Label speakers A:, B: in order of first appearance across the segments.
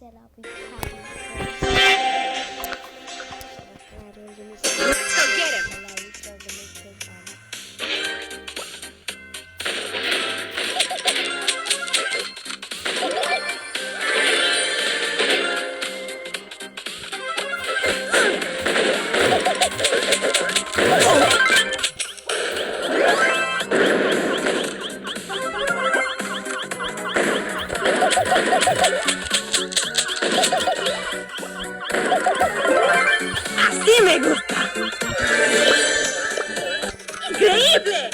A: mesela bu hikaye.
B: Let's go get him. Así me gusta. Increíble.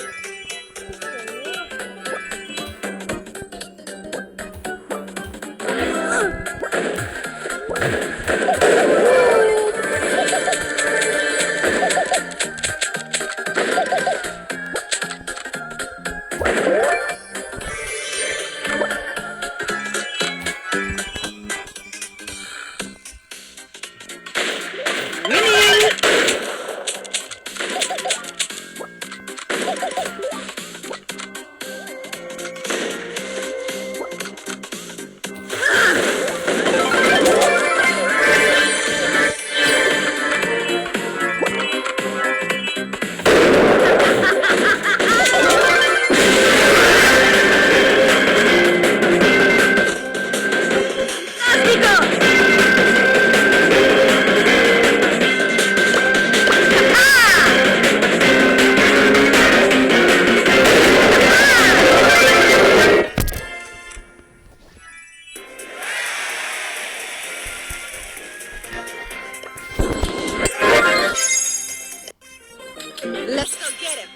B: Let's go get him.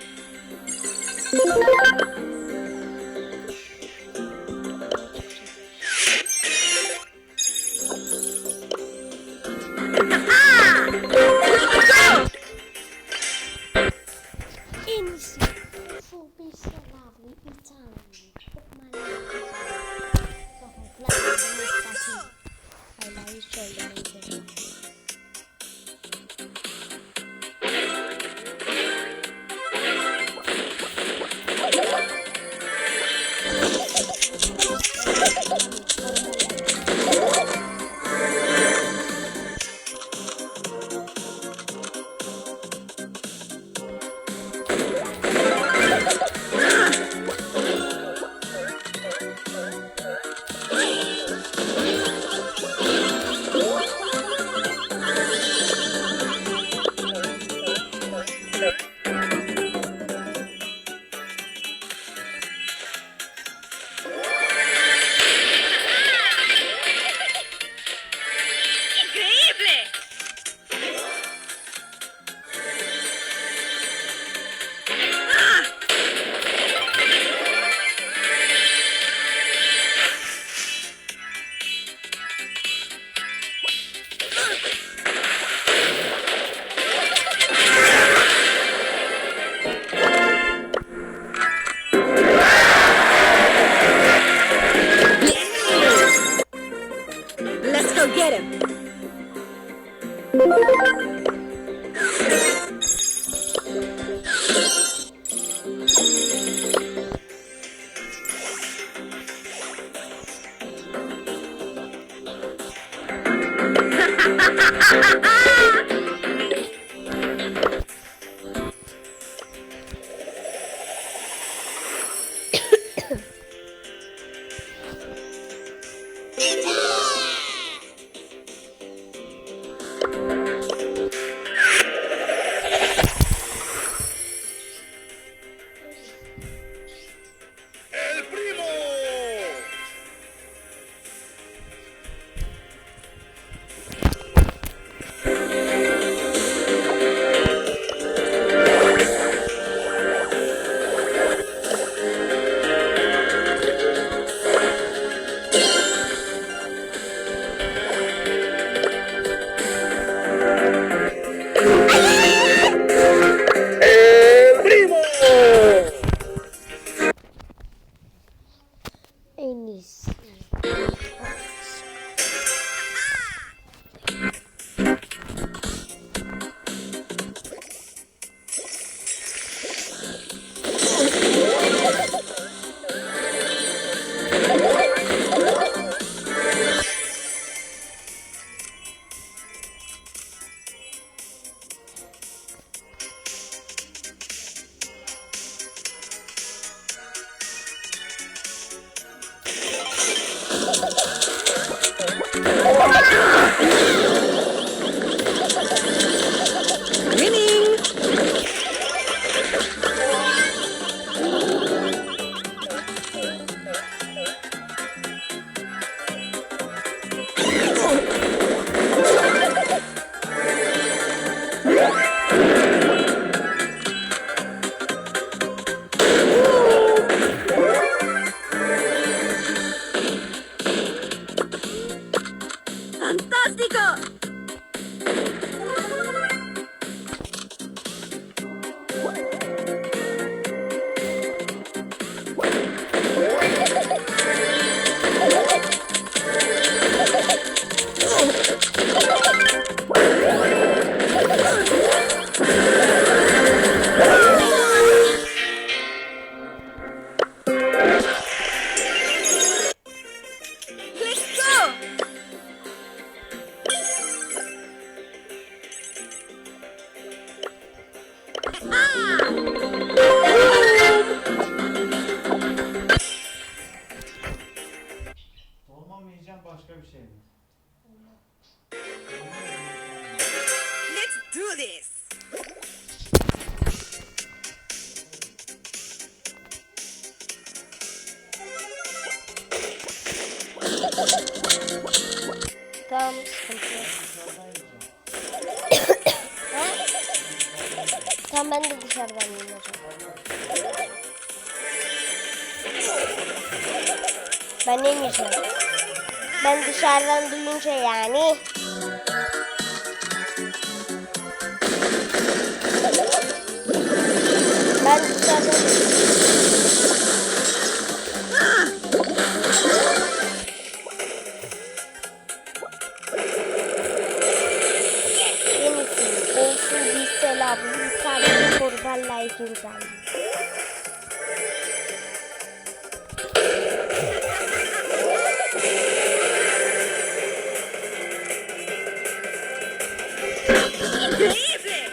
A: En iyisi şu bir sınavlı İtalyan Hala hiç söylemeyi. Let's go get him. En iyisi.
B: Winning. Fantástico. Let's go.
C: Dolma mı yiyeceğim başka bir şey mi?
B: Let's do this.
A: Tamam, sıkıntı yok.
C: Dışarıdan yiyeceğim.
A: Ha? Tamam, ben de dışarıdan yiyeyim o zaman. Ben yemeyeceğim. Ben dışarıdan duyunca yani. Ben dışarıdan... Yenisi olsun bir selamı bir tane korbanla ikimizden.
B: Increíble.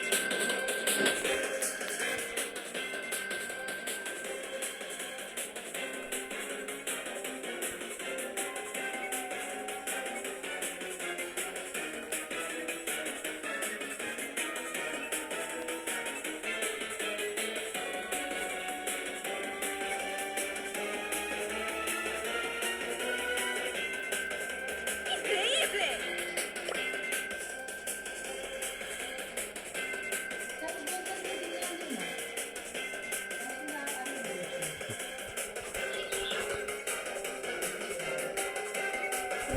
B: Increíble.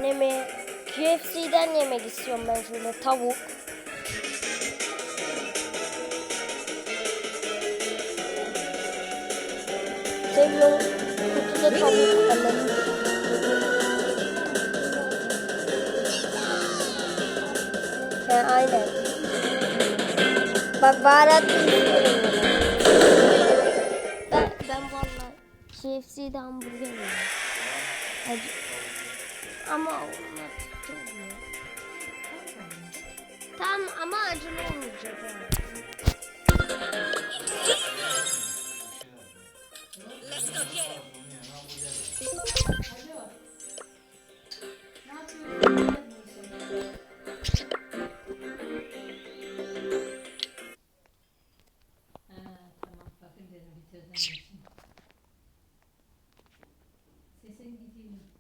A: Ne mi? KFC'den yemek istiyorum ben şöyle tavuk. Seviyorum. Kutuda tavuk alalım. He aynen. Bak baharat istiyorum. Ben valla KFC'de hamburger yiyorum. Acı. Ama onlar kötü oluyor. Tamam ama acılı olmayacak.
B: Let's go get him.
D: Tamam bakın dedim bitirdim. Sesin gidiyor.